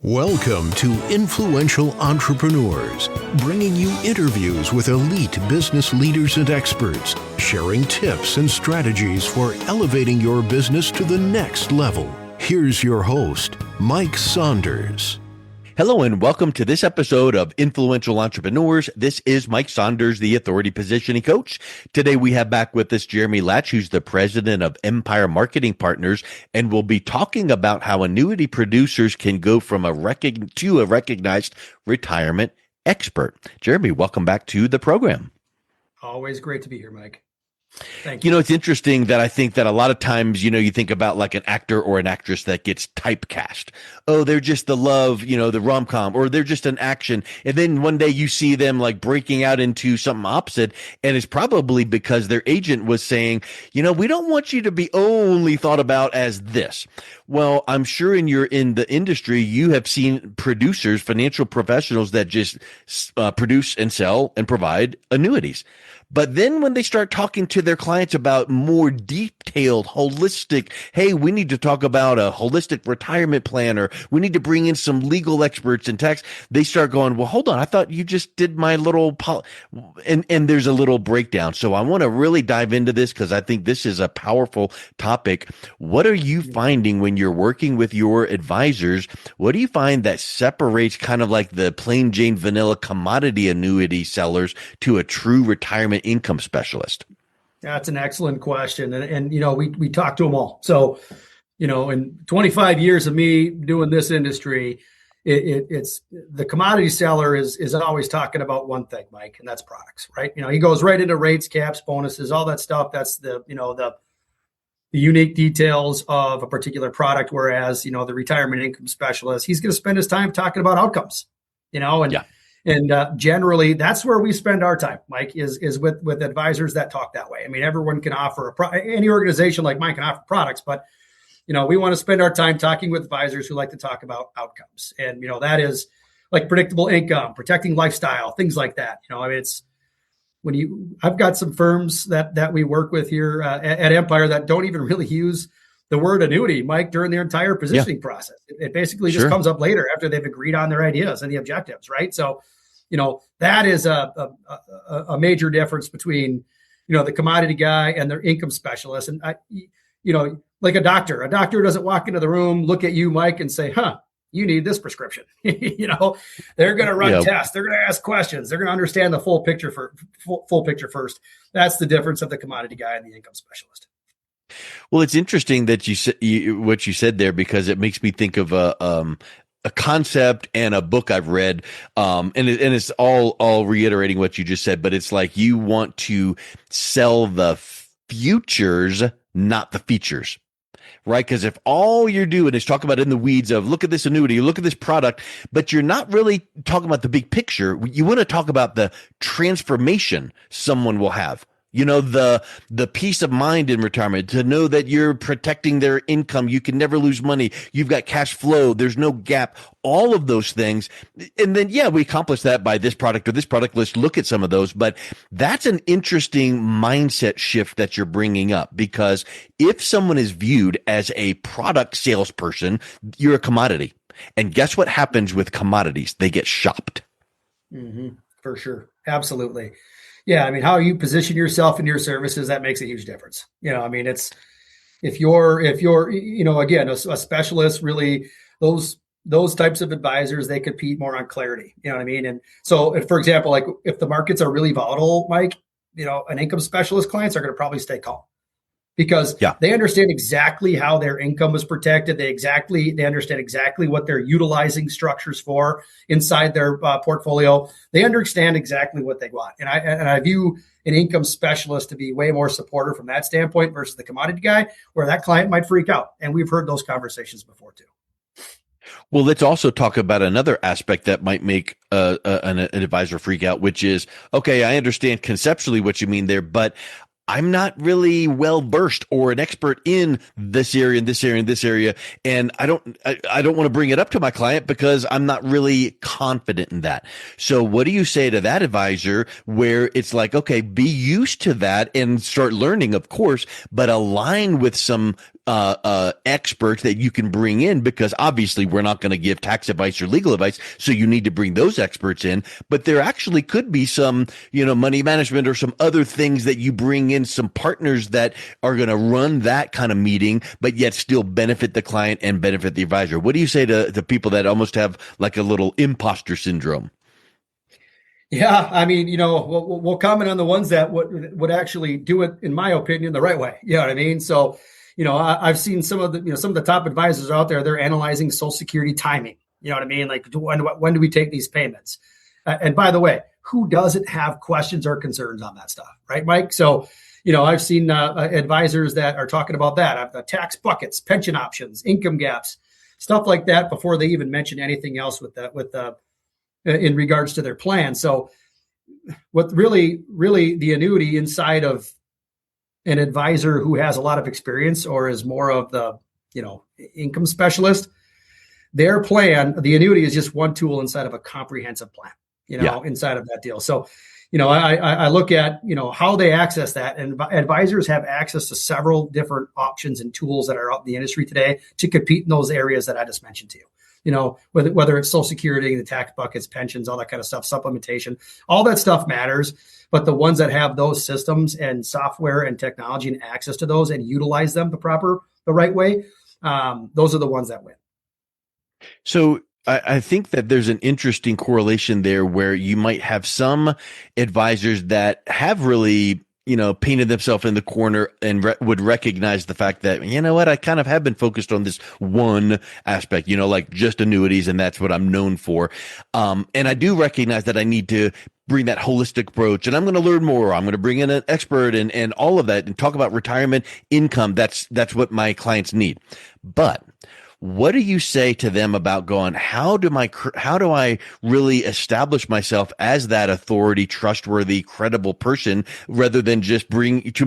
Welcome to Influential Entrepreneurs, bringing you interviews with elite business leaders and experts, sharing tips and strategies for elevating your business to the next level. Here's your host, Mike Saunders. Hello and welcome to this episode of Influential Entrepreneurs. This is Mike Saunders, the Authority Positioning Coach. Today we have back with us Jeremy Lach, who's the president of Empire Marketing Partners, and we'll be talking about how annuity producers can go from a recognized retirement expert. Jeremy, welcome back to the program. Always great to be here, Mike. Thank you. It's interesting that I think that a lot of times, you think about like an actor or an actress that gets typecast. Oh, they're just the love, the rom-com, or they're just an action. And then one day you see them like breaking out into something opposite. And it's probably because their agent was saying, we don't want you to be only thought about as this. Well, I'm sure in the industry, you have seen producers, financial professionals that just produce and sell and provide annuities. But then when they start talking to their clients about more detailed, holistic, hey, we need to talk about a holistic retirement plan, or we need to bring in some legal experts and tax, they start going, well, hold on, I thought you just did my little, and there's a little breakdown. So I want to really dive into this because I think this is a powerful topic. What are you finding when you're working with your advisors? What do you find that separates kind of like the plain Jane vanilla commodity annuity sellers to a true retirement income specialist? That's an excellent question. And we talk to them all. So, in 25 years of me doing this industry, it's the commodity seller is always talking about one thing, Mike, and that's products, right? He goes right into rates, caps, bonuses, all that stuff. That's the unique details of a particular product. Whereas, the retirement income specialist, he's going to spend his time talking about outcomes, And generally, that's where we spend our time, Mike, is with advisors that talk that way. I mean, everyone can offer any organization like mine can offer products, but we want to spend our time talking with advisors who like to talk about outcomes, and that is like predictable income, protecting lifestyle, things like that. It's I've got some firms that we work with here at Empire that don't even really use the word annuity, Mike, during their entire positioning process. It basically just comes up later after they've agreed on their ideas and the objectives, right? So, that is a major difference between, the commodity guy and their income specialist. And, like a doctor doesn't walk into the room, look at you, Mike, and say, you need this prescription. They're going to run tests. They're going to ask questions. They're going to understand the full picture first. That's the difference of the commodity guy and the income specialist. Well, it's interesting that you said what you said there, because it makes me think of a concept and a book I've read, and it's all reiterating what you just said. But it's like you want to sell the futures, not the features, right? Because if all you're doing is talk about in the weeds of look at this annuity, look at this product, but you're not really talking about the big picture. You want to talk about the transformation someone will have. The peace of mind in retirement, to know that you're protecting their income. You can never lose money. You've got cash flow. There's no gap, all of those things. And then, we accomplish that by this product or this product. Let's look at some of those. But that's an interesting mindset shift that you're bringing up, because if someone is viewed as a product salesperson, you're a commodity. And guess what happens with commodities? They get shopped. Mm-hmm. For sure. Absolutely. Yeah, I mean, how you position yourself and your services, that makes a huge difference. It's if you're again, a specialist, really those types of advisors, they compete more on clarity. You know what I mean? And so, for example, like if the markets are really volatile, Mike, an income specialist clients are going to probably stay calm, because they understand exactly how their income is protected. They understand exactly what they're utilizing structures for inside their portfolio. They understand exactly what they want. And I view an income specialist to be way more supportive from that standpoint versus the commodity guy, where that client might freak out. And we've heard those conversations before too. Well, let's also talk about another aspect that might make an advisor freak out, which is, okay, I understand conceptually what you mean there, but I'm not really well versed or an expert in this area and this area and this area. And I don't want to bring it up to my client because I'm not really confident in that. So what do you say to that advisor where it's like, okay, be used to that and start learning, of course, but align with some experts that you can bring in, because obviously we're not going to give tax advice or legal advice. So you need to bring those experts in, but there actually could be some, money management or some other things that you bring in, some partners that are going to run that kind of meeting, but yet still benefit the client and benefit the advisor. What do you say to people that almost have like a little imposter syndrome? Yeah, I mean, we'll comment on the ones that would actually do it, in my opinion, the right way. You know what I mean? So, I've seen some of the top advisors out there. They're analyzing Social Security timing. You know what I mean? Like, when do we take these payments? And by the way, who doesn't have questions or concerns on that stuff, right, Mike? So, I've seen advisors that are talking about that, the tax buckets, pension options, income gaps, stuff like that before they even mention anything else with the in regards to their plan. So what really the annuity inside of an advisor who has a lot of experience or is more of the, income specialist, their plan, the annuity is just one tool inside of a comprehensive plan, inside of that deal. So, I look at, how they access that, and advisors have access to several different options and tools that are out in the industry today to compete in those areas that I just mentioned to you. Whether it's Social Security, the tax buckets, pensions, all that kind of stuff, supplementation, all that stuff matters. But the ones that have those systems and software and technology and access to those and utilize them the right way, those are the ones that win. So I think that there's an interesting correlation there where you might have some advisors that have really, painted themselves in the corner and would recognize the fact that, I kind of have been focused on this one aspect, like just annuities, and that's what I'm known for. And I do recognize that I need to bring that holistic approach, and I'm going to learn more. I'm going to bring in an expert and all of that and talk about retirement income. That's what my clients need. But what do you say to them about going, how do I really establish myself as that authority, trustworthy, credible person, rather than just bringing it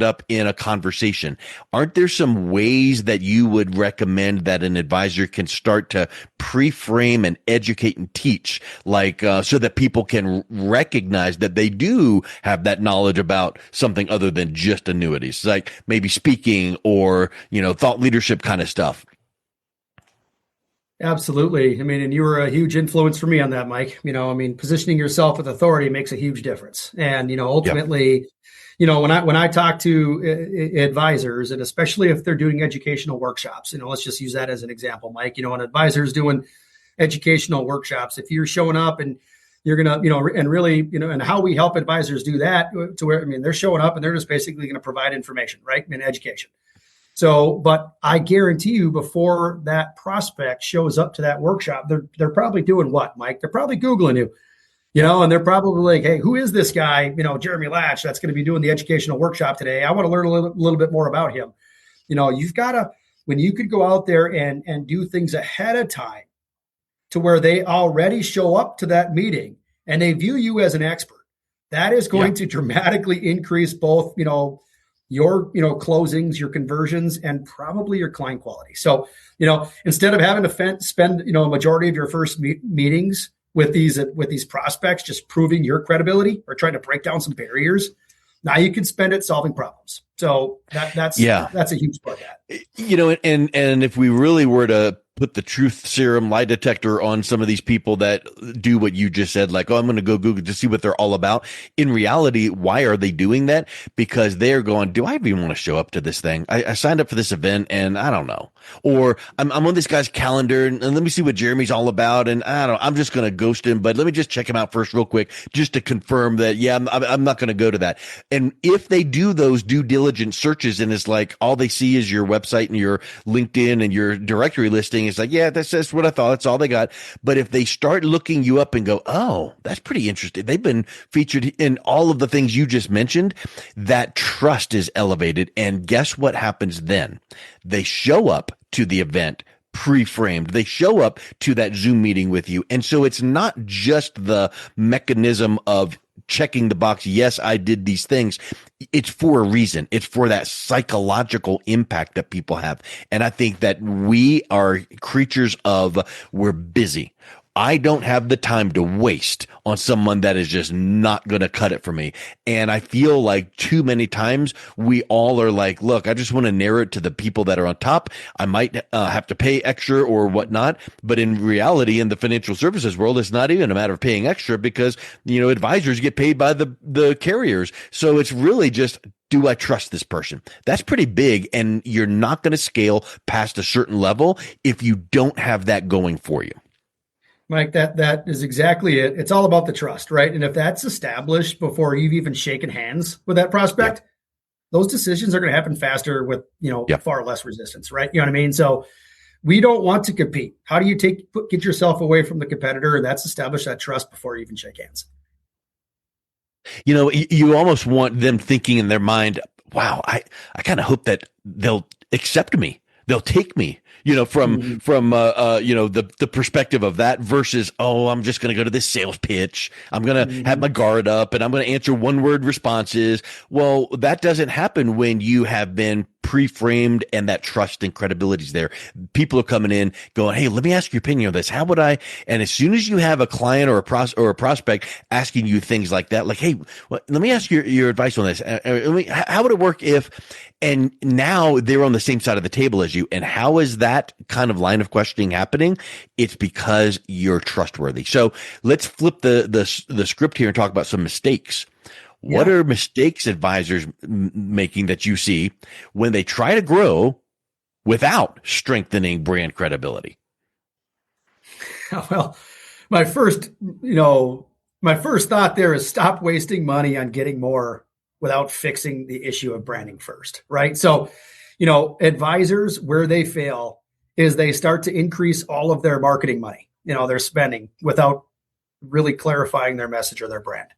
up in a conversation? Aren't there some ways that you would recommend that an advisor can start to pre-frame and educate and teach, like so that people can recognize that they do have that knowledge about something other than just annuities, like maybe speaking or, thought leadership kind of stuff? Absolutely. I mean, and you were a huge influence for me on that, Mike. Positioning yourself with authority makes a huge difference. And, ultimately, yep. When I talk to advisors, and especially if they're doing educational workshops, let's just use that as an example, Mike. An advisor is doing educational workshops. If you're showing up and you're going to, and really, and how we help advisors do that to where, they're showing up and they're just basically going to provide information, right? And education. So, but I guarantee you, before that prospect shows up to that workshop, they're probably doing what, Mike? They're probably Googling you, and they're probably like, hey, who is this guy, Jeremy Lach, that's going to be doing the educational workshop today? I want to learn a little bit more about him. You've got to, when you could go out there and do things ahead of time to where they already show up to that meeting and they view you as an expert, that is going to dramatically increase both, your closings, your conversions, and probably your client quality. So, instead of having to spend a majority of your first meetings with these prospects just proving your credibility or trying to break down some barriers, now you can spend it solving problems. So that's a huge part of that. And if we really were to put the truth serum lie detector on some of these people that do what you just said, like, oh, I'm going to go Google to see what they're all about. In reality, why are they doing that? Because they're going, do I even want to show up to this thing? I signed up for this event and I don't know. Or I'm on this guy's calendar and let me see what Jeremy's all about. And I don't know, I'm just going to ghost him, but let me just check him out first real quick, just to confirm that, I'm not going to go to that. And if they do those due diligence searches and it's like all they see is your website and your LinkedIn and your directory listing, it's like, yeah, that's what I thought. That's all they got. But if they start looking you up and go, oh, that's pretty interesting, they've been featured in all of the things you just mentioned, that trust is elevated. And guess what happens then? They show up to the event pre-framed. They show up to that Zoom meeting with you. And so it's not just the mechanism of checking the box, yes, I did these things. It's for a reason. It's for that psychological impact that people have. And I think that we are creatures of, we're busy. I don't have the time to waste on someone that is just not going to cut it for me. And I feel like too many times we all are like, look, I just want to narrow it to the people that are on top. I might have to pay extra or whatnot. But in reality, in the financial services world, it's not even a matter of paying extra because, advisors get paid by the carriers. So it's really just, do I trust this person? That's pretty big. And you're not going to scale past a certain level if you don't have that going for you. Mike, that is exactly it. It's all about the trust, right? And if that's established before you've even shaken hands with that prospect, those decisions are going to happen faster with, far less resistance, right? You know what I mean? So we don't want to compete. How do you get yourself away from the competitor? And that's establish that trust before you even shake hands. You almost want them thinking in their mind, wow, I kind of hope that they'll accept me. They'll take me, from the perspective of that versus, oh, I'm just going to go to this sales pitch. I'm going to have my guard up and I'm going to answer one-word responses. Well, that doesn't happen when you have been pre-framed and that trust and credibility is there. People are coming in going, hey, let me ask your opinion on this. How would I? And as soon as you have a client or a prospect asking you things like that, like, hey, let me ask your advice on this. How would it work if? And now they're on the same side of the table as you. And how is that kind of line of questioning happening? It's because you're trustworthy. So let's flip the script here and talk about some mistakes. What are mistakes advisors making that you see when they try to grow without strengthening brand credibility? Well, my first thought there is stop wasting money on getting more without fixing the issue of branding first, right? So, advisors, where they fail is they start to increase all of their marketing money, their spending without really clarifying their message or their brand.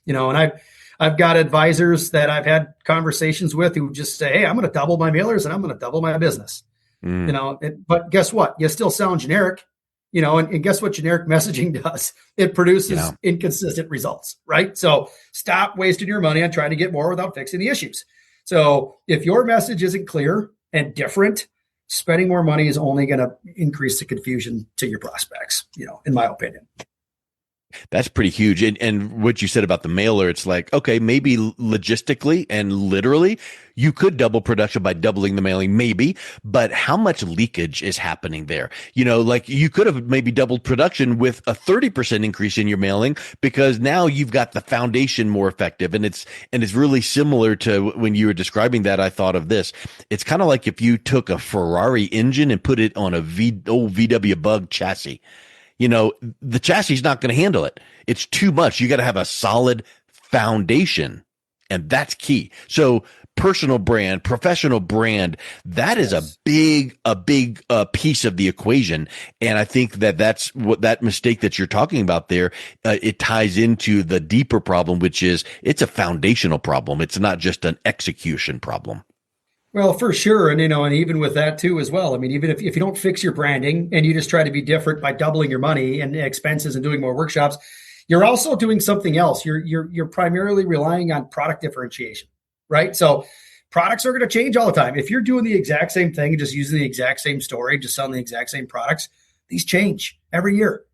And I've got advisors that I've had conversations with who just say, hey, I'm going to double my mailers and I'm going to double my business. But guess what? You still sound generic, and guess what generic messaging does? It produces inconsistent results, right? So stop wasting your money on trying to get more without fixing the issues. So if your message isn't clear and different, spending more money is only going to increase the confusion to your prospects, in my opinion. That's pretty huge. And what you said about the mailer, it's like, okay, maybe logistically and literally you could double production by doubling the mailing, maybe, but how much leakage is happening there? Like you could have maybe doubled production with a 30% increase in your mailing because now you've got the foundation more effective. And it's really similar to when you were describing that. I thought of this. It's kind of like if you took a Ferrari engine and put it on old VW Bug chassis. The chassis is not going to handle it. It's too much. You got to have a solid foundation, and that's key. So personal brand, professional brand, that is a big piece of the equation. And I think that's what that mistake that you're talking about there, it ties into the deeper problem, which is it's a foundational problem. It's not just an execution problem. Well, for sure. And, and even with that too, as well. I mean, even if you don't fix your branding and you just try to be different by doubling your money and expenses and doing more workshops, you're also doing something else. You're primarily relying on product differentiation, right? So products are going to change all the time. If you're doing the exact same thing and just using the exact same story, just selling the exact same products, these change every year,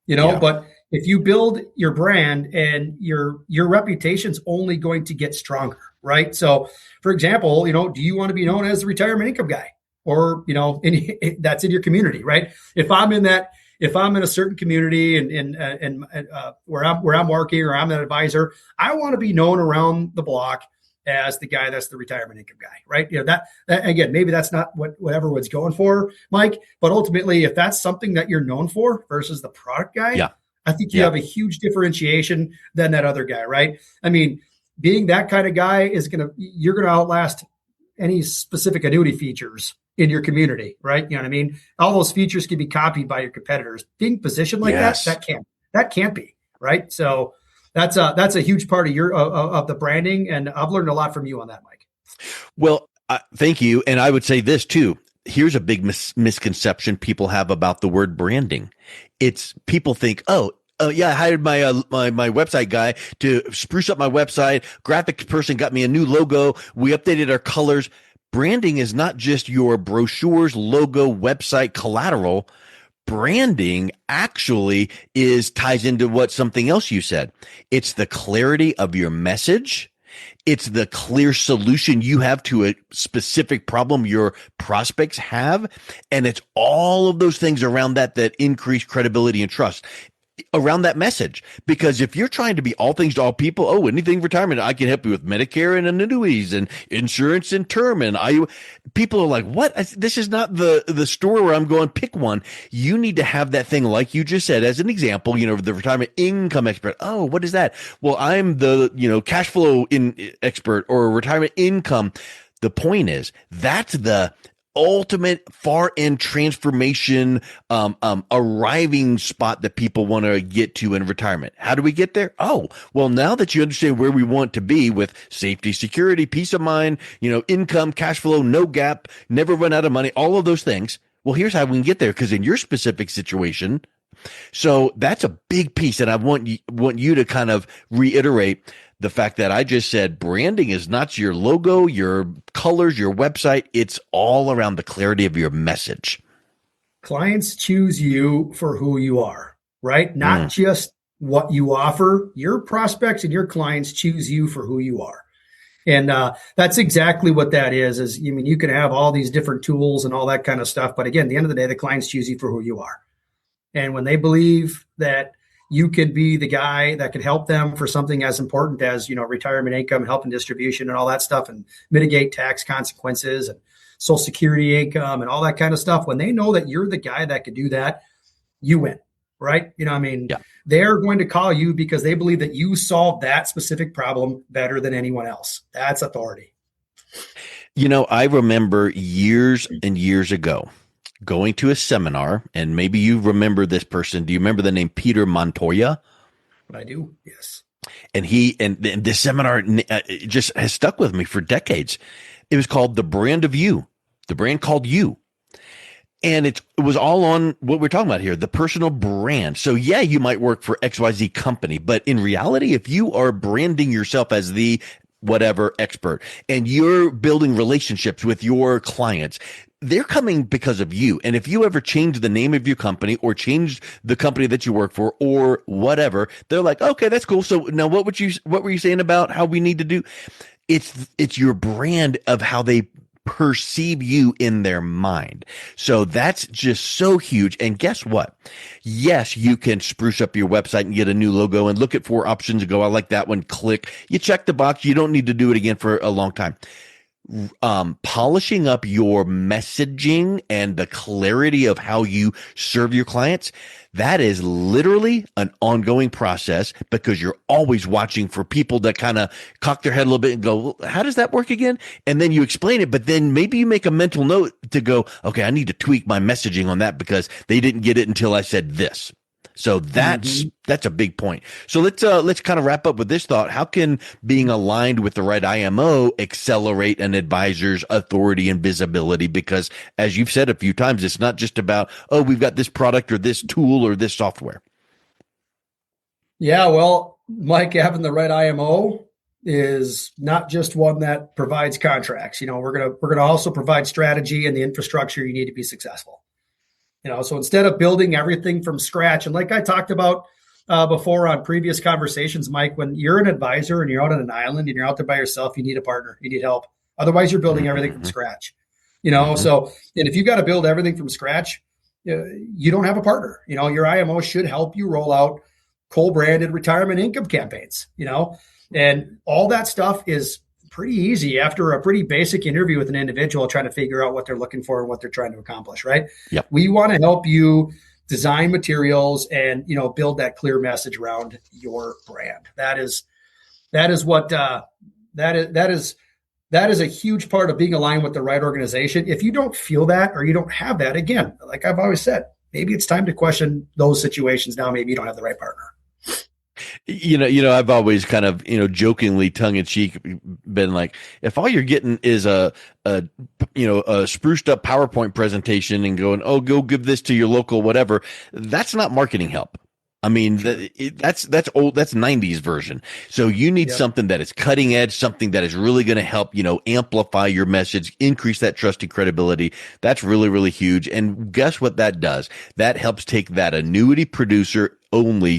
but if you build your brand and your reputation's only going to get stronger, right? So for example, do you want to be known as the retirement income guy or, that's in your community, right? If I'm in a certain community and where I'm working or I'm an advisor, I want to be known around the block as the guy that's the retirement income guy, right? That again, maybe that's not what everyone's going for, Mike, but ultimately, if that's something that you're known for versus the product guy, I think you have a huge differentiation than that other guy, right? I mean, being that kind of guy you're going to outlast any specific annuity features in your community, right? You know what I mean? All those features can be copied by your competitors. Being positioned like that can't be, right? So that's a huge part of the branding, and I've learned a lot from you on that, Mike. Well, thank you, and I would say this too. Here's a big misconception people have about the word branding. It's people think, oh yeah, I hired my website guy to spruce up my website. Graphics person got me a new logo. We updated our colors. Branding is not just your brochures, logo, website, collateral. branding actually ties into what something else you said. It's the clarity of your message. It's the clear solution you have to a specific problem your prospects have. And it's all of those things around that increase credibility and trust around that message. Because if you're trying to be all things to all people, anything retirement, I can help you with Medicare and annuities and insurance and term. And people are like, what? This is not the store where I'm going, pick one. You need to have that thing, like you just said, as an example, the retirement income expert. Oh, what is that? Well, I'm the, cash flow expert or retirement income. The point is that's the ultimate far end transformation, arriving spot that people want to get to in retirement. How do we get there? Oh, well, now that you understand where we want to be with safety, security, peace of mind, income, cash flow, no gap, never run out of money, all of those things. Well, here's how we can get there. Because in your specific situation, so that's a big piece. And I want you to kind of reiterate the fact that I just said branding is not your logo, your colors, your website. It's all around the clarity of your message. Clients choose you for who you are, right? Not just what you offer. Your prospects and your clients choose you for who you are. And that's exactly what that is you can have all these different tools and all that kind of stuff. But again, at the end of the day, the clients choose you for who you are. And when they believe that you could be the guy that could help them for something as important as, retirement income, health and distribution and all that stuff, and mitigate tax consequences and Social Security income and all that kind of stuff. When they know that you're the guy that could do that, you win, right? Yeah. They're going to call you because they believe that you solved that specific problem better than anyone else. That's authority. I remember years and years ago going to a seminar, and maybe you remember this person. Do you remember the name Peter Montoya? I do, yes. And this seminar just has stuck with me for decades. It was called The Brand of You, the brand called you. And it was all on what we're talking about here, the personal brand. So yeah, you might work for XYZ company, but in reality, if you are branding yourself as the whatever expert and you're building relationships with your clients, they're coming because of you. And if you ever change the name of your company or change the company that you work for or whatever, they're like, okay, that's cool. So now what were you saying about how we need to do? It's your brand of how they perceive you in their mind. So that's just so huge. And guess what? Yes, you can spruce up your website and get a new logo and look at 4 options and go, I like that one. Click. You check the box. You don't need to do it again for a long time. Polishing up your messaging and the clarity of how you serve your clients, that is literally an ongoing process because you're always watching for people that kind of cock their head a little bit and go, well, how does that work again? And then you explain it, but then maybe you make a mental note to go, okay, I need to tweak my messaging on that because they didn't get it until I said this. So that's a big point. So let's kind of wrap up with this thought. How can being aligned with the right IMO accelerate an advisor's authority and visibility? Because as you've said a few times, it's not just about, we've got this product or this tool or this software. Yeah, well, Mike, having the right IMO is not just one that provides contracts. We're gonna also provide strategy and the infrastructure you need to be successful. So instead of building everything from scratch, and like I talked about before on previous conversations, Mike, when you're an advisor and you're out on an island and you're out there by yourself, you need a partner, you need help. Otherwise, you're building everything from scratch. So, and if you got to build everything from scratch, you don't have a partner. Your IMO should help you roll out co-branded retirement income campaigns. And all that stuff is pretty easy after a pretty basic interview with an individual trying to figure out what they're looking for and what they're trying to accomplish, right? Yep. We want to help you design materials and, build that clear message around your brand. That is a huge part of being aligned with the right organization. If you don't feel that or you don't have that, again, like I've always said, maybe it's time to question those situations now. Maybe you don't have the right partner. I've always kind of, jokingly tongue in cheek been like, if all you're getting is a spruced up PowerPoint presentation and going, go give this to your local, whatever, that's not marketing help. I mean, that's old. That's 90s version. So you need something that is cutting edge, something that is really going to help, amplify your message, increase that trust and credibility. That's really, really huge. And guess what that does? That helps take that annuity producer only,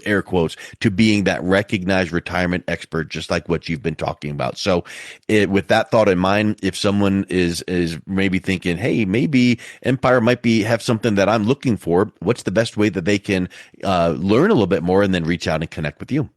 air quotes, to being that recognized retirement expert, just like what you've been talking about. So with that thought in mind, if someone is maybe thinking, hey, maybe Empire might have something that I'm looking for, what's the best way that they can learn a little bit more and then reach out and connect with you?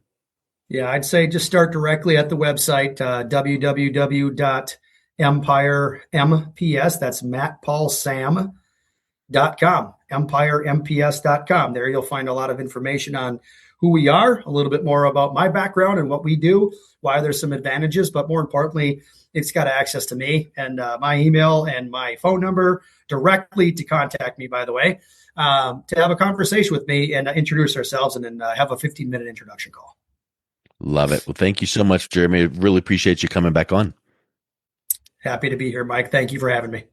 Yeah, I'd say just start directly at the website, www.empiremps, that's mattpaulsam.com, empiremps.com. There you'll find a lot of information on who we are, a little bit more about my background and what we do, why there's some advantages, but more importantly, it's got access to me and my email and my phone number directly to contact me, by the way, to have a conversation with me and introduce ourselves and then have a 15-minute introduction call. Love it. Well, thank you so much, Jeremy. I really appreciate you coming back on. Happy to be here, Mike. Thank you for having me.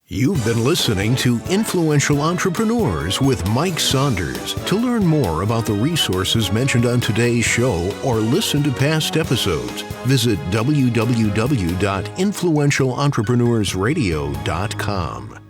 You've been listening to Influential Entrepreneurs with Mike Saunders. To learn more about the resources mentioned on today's show or listen to past episodes, visit www.influentialentrepreneursradio.com.